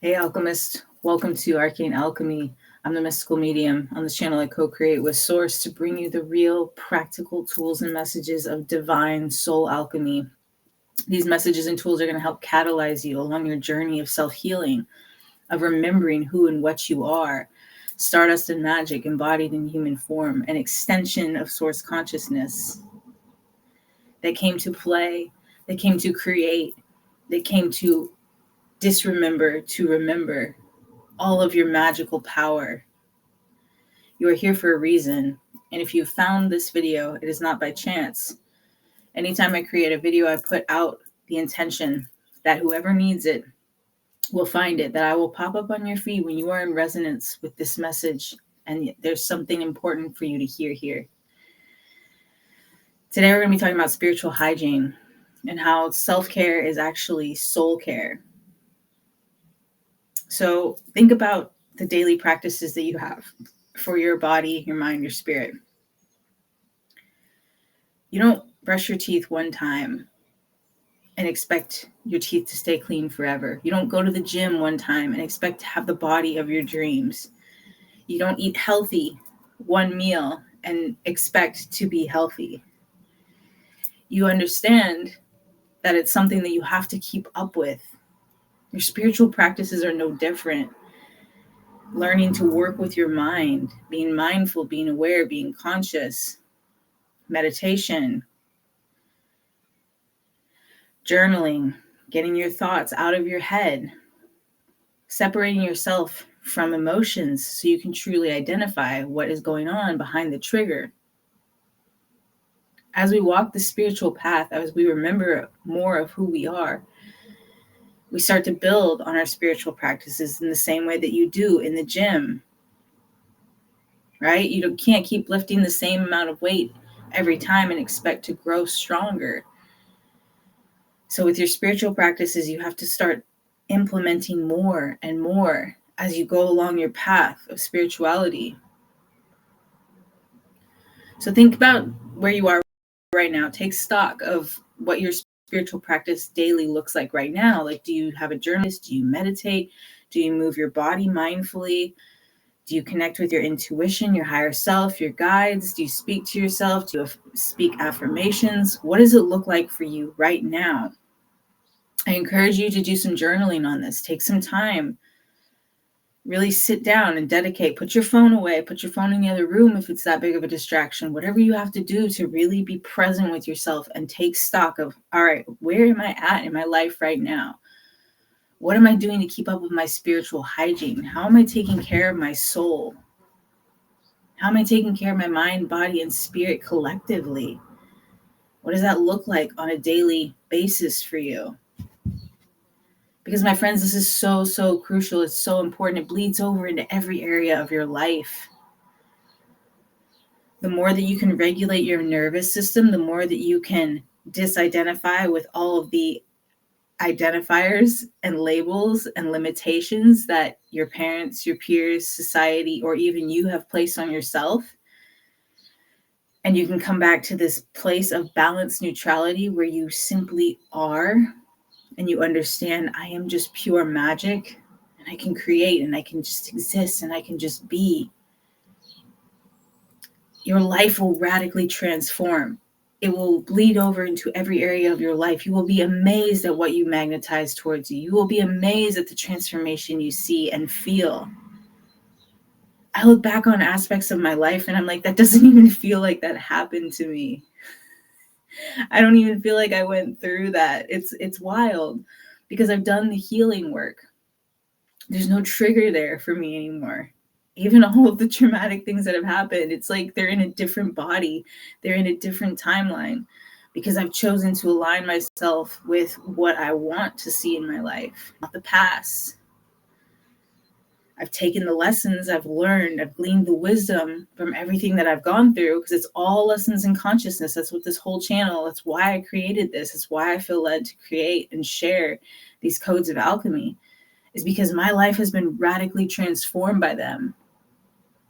Hey, alchemist. Welcome to Arcane Alchemy. I'm the mystical medium. On this channel, I co-create with Source to bring you the real, practical tools and messages of divine soul alchemy. These messages and tools are going to help catalyze you along your journey of self-healing, of remembering who and what you are. Stardust and magic embodied in human form, an extension of Source consciousness that came to play, that came to create, that came to disremember, to remember all of your magical power. You are here for a reason. And if you found this video, it is not by chance. Anytime I create a video, I put out the intention that whoever needs it will find it, that I will pop up on your feed when you are in resonance with this message and there's something important for you to hear here. Today, we're going to be talking about spiritual hygiene and how self-care is actually soul care. So think about the daily practices that you have for your body, your mind, your spirit. You don't brush your teeth one time and expect your teeth to stay clean forever. You don't go to the gym one time and expect to have the body of your dreams. You don't eat healthy one meal and expect to be healthy. You understand that it's something that you have to keep up with. Your spiritual practices are no different. Learning to work with your mind, being mindful, being aware, being conscious, meditation, journaling, getting your thoughts out of your head, separating yourself from emotions so you can truly identify what is going on behind the trigger. As we walk the spiritual path, as we remember more of who we are, we start to build on our spiritual practices in the same way that you do in the gym, right? You can't keep lifting the same amount of weight every time and expect to grow stronger. So with your spiritual practices, you have to start implementing more and more as you go along your path of spirituality. So think about where you are right now. Take stock of what your spiritual practice daily looks like right now. Like, do you have a journal? Do you meditate? Do you move your body mindfully? Do you connect with your intuition, your higher self, your guides? Do you speak to yourself? Do you speak affirmations? What does it look like for you right now? I encourage you to do some journaling on this. Take some time. Really sit down and dedicate. Put your phone away. Put your phone in the other room if it's that big of a distraction. Whatever you have to do to really be present with yourself and take stock of, all right, where am I at in my life right now? What am I doing to keep up with my spiritual hygiene? How am I taking care of my soul? How am I taking care of my mind, body, and spirit collectively? What does that look like on a daily basis for you? Because my friends, this is so, so crucial. It's so important. It bleeds over into every area of your life. The more that you can regulate your nervous system, the more that you can disidentify with all of the identifiers and labels and limitations that your parents, your peers, society, or even you have placed on yourself. And you can come back to this place of balanced neutrality where you simply are. And you understand, I am just pure magic and I can create and I can just exist and I can just be. Your life will radically transform. It will bleed over into every area of your life. You will be amazed at what you magnetize towards you. You will be amazed at the transformation you see and feel. I look back on aspects of my life and I'm like, that doesn't even feel like that happened to me. I don't even feel like I went through that. It's wild. Because I've done the healing work. There's no trigger there for me anymore. Even all of the traumatic things that have happened, it's like they're in a different body. They're in a different timeline because I've chosen to align myself with what I want to see in my life, not the past. I've taken the lessons I've learned. I've gleaned the wisdom from everything that I've gone through because it's all lessons in consciousness. That's what this whole channel, that's why I created this. It's why I feel led to create and share these codes of alchemy, is because my life has been radically transformed by them.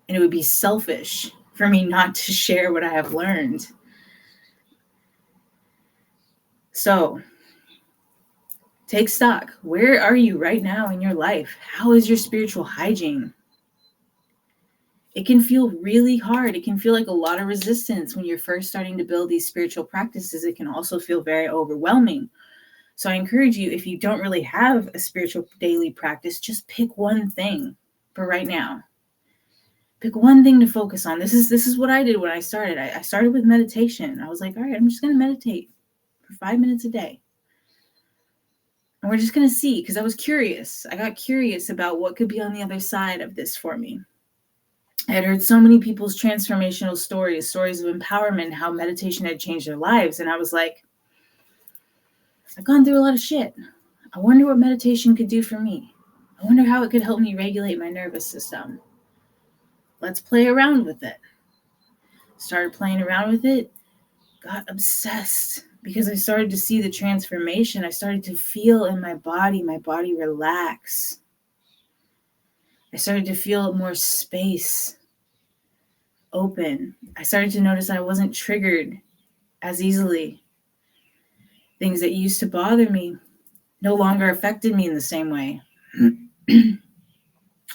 And it would be selfish for me not to share what I have learned. So Take stock. Where are you right now in your life? How is your spiritual hygiene? It can feel really hard. It can feel like a lot of resistance when you're first starting to build these spiritual practices. It can also feel very overwhelming. So I encourage you, if you don't really have a spiritual daily practice, just pick one thing for right now. Pick one thing to focus on. This is what I did when I started. I started with meditation. I was like, all right, I'm just going to meditate for 5 minutes a day. And we're just going to see, because I was curious. I got curious about what could be on the other side of this for me. I had heard so many people's transformational stories of empowerment, how meditation had changed their lives. And I was like, I've gone through a lot of shit. I wonder what meditation could do for me. I wonder how it could help me regulate my nervous system. Let's play around with it. Started playing around with it, got obsessed because I started to see the transformation. I started to feel in my body relax. I started to feel more space open. I started to notice I wasn't triggered as easily. Things that used to bother me no longer affected me in the same way.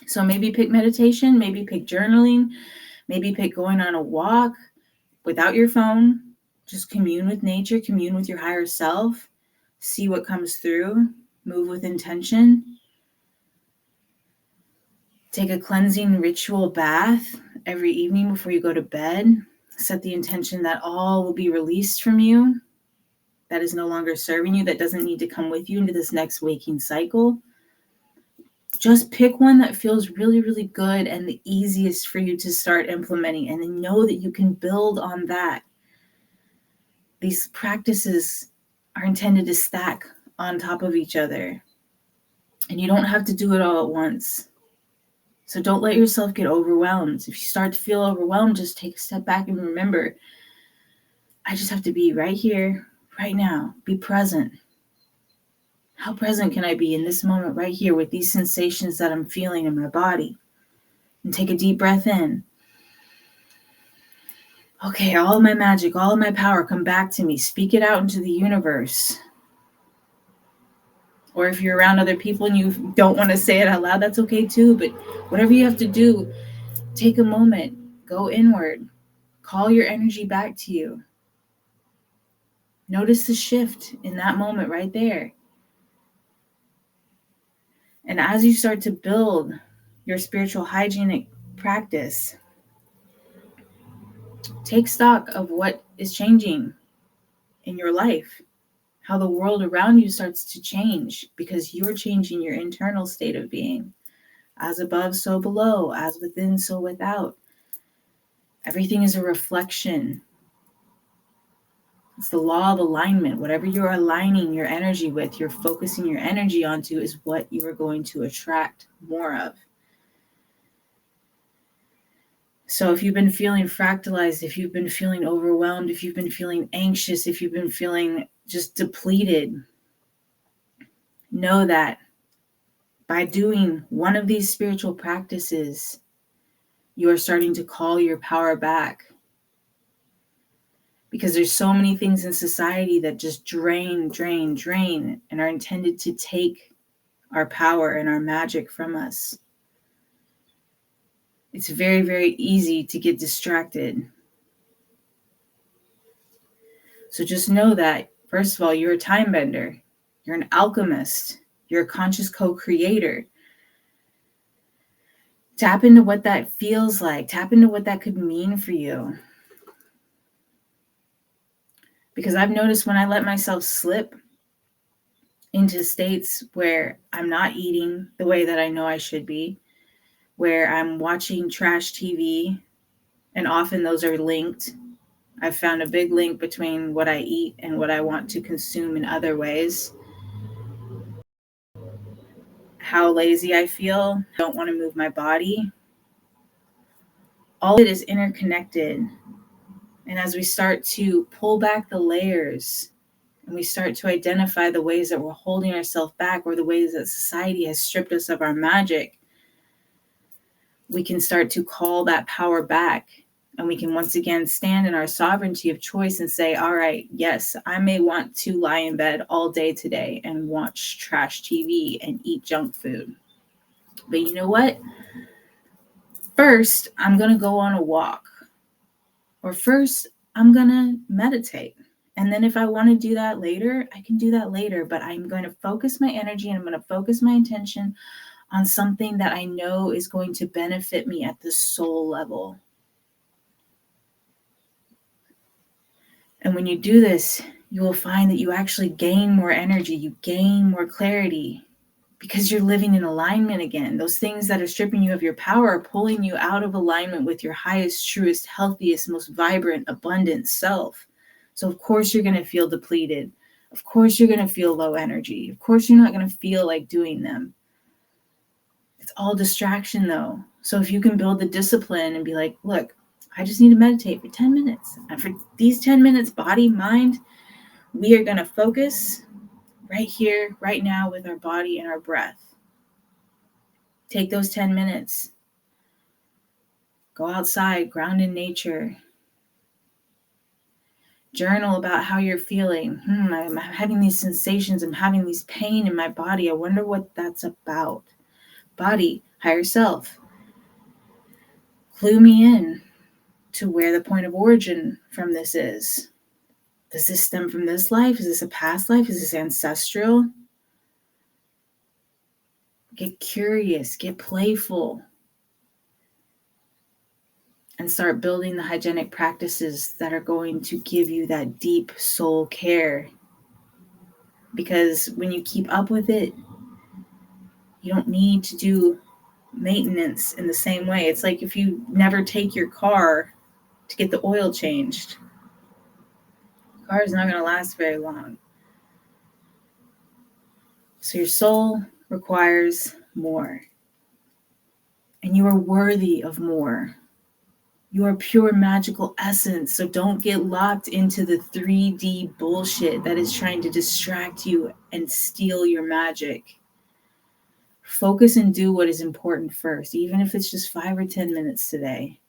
So maybe pick meditation, maybe pick journaling, maybe pick going on a walk without your phone. Just commune with nature, commune with your higher self, see what comes through, move with intention. Take a cleansing ritual bath every evening before you go to bed. Set the intention that all will be released from you, that is no longer serving you, that doesn't need to come with you into this next waking cycle. Just pick one that feels really, really good and the easiest for you to start implementing, and then know that you can build on that. These practices are intended to stack on top of each other, and you don't have to do it all at once. So don't let yourself get overwhelmed. If you start to feel overwhelmed, just take a step back and remember, I just have to be right here, right now. Be present. How present can I be in this moment right here with these sensations that I'm feeling in my body? And take a deep breath in. Okay, all of my magic, all of my power, come back to me. Speak it out into the universe. Or if you're around other people and you don't want to say it out loud, that's okay too. But whatever you have to do, take a moment, go inward, call your energy back to you. Notice the shift in that moment right there. And as you start to build your spiritual hygienic practice, take stock of what is changing in your life, how the world around you starts to change because you're changing your internal state of being. As above, so below, as within, so without. Everything is a reflection. It's the law of alignment. Whatever you're aligning your energy with, you're focusing your energy onto, is what you are going to attract more of. So if you've been feeling fractalized, if you've been feeling overwhelmed, if you've been feeling anxious, if you've been feeling just depleted, know that by doing one of these spiritual practices, you are starting to call your power back. Because there's so many things in society that just drain, and are intended to take our power and our magic from us. It's very, very easy to get distracted. So just know that, first of all, you're a time bender. You're an alchemist. You're a conscious co-creator. Tap into what that feels like. Tap into what that could mean for you. Because I've noticed when I let myself slip into states where I'm not eating the way that I know I should be, where I'm watching trash TV, and often those are linked. I've found a big link between what I eat and what I want to consume in other ways. How lazy I feel, don't want to move my body. All of it is interconnected. And as we start to pull back the layers and we start to identify the ways that we're holding ourselves back, or the ways that society has stripped us of our magic, we can start to call that power back And we can once again stand in our sovereignty of choice and say, all right, yes, I may want to lie in bed all day today and watch trash TV and eat junk food. But you know what? First, I'm going to go on a walk. Or first, I'm going to meditate. And then if I want to do that later, I can do that later. But I'm going to focus my energy and I'm going to focus my intention on something that I know is going to benefit me at the soul level. And when you do this, you will find that you actually gain more energy, you gain more clarity because you're living in alignment again. Those things that are stripping you of your power are pulling you out of alignment with your highest, truest, healthiest, most vibrant, abundant self. So of course you're going to feel depleted. Of course you're going to feel low energy. Of course you're not going to feel like doing them. It's all distraction though. So if you can build the discipline and be like, look, I just need to meditate for 10 minutes. And for these 10 minutes, body, mind, we are going to focus right here, right now with our body and our breath. Take those 10 minutes. Go outside, ground in nature. Journal about how you're feeling. I'm having these sensations. I'm having these pain in my body. I wonder what that's about. Body, higher self. Clue me in to where the point of origin from this is. Does this stem from this life? Is this a past life? Is this ancestral? Get curious, get playful, and start building the hygienic practices that are going to give you that deep soul care. Because when you keep up with it, you don't need to do maintenance in the same way. It's like if you never take your car to get the oil changed, the car is not going to last very long. So your soul requires more. And you are worthy of more. You are pure magical essence. So don't get locked into the 3D bullshit that is trying to distract you and steal your magic. Focus and do what is important first, even if it's just 5 or 10 minutes today.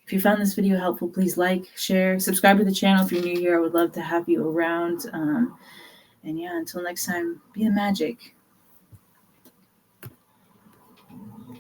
If you found this video helpful, please like, share, subscribe to the channel if you're new here. I would love to have you around. And yeah, until next time, be the magic.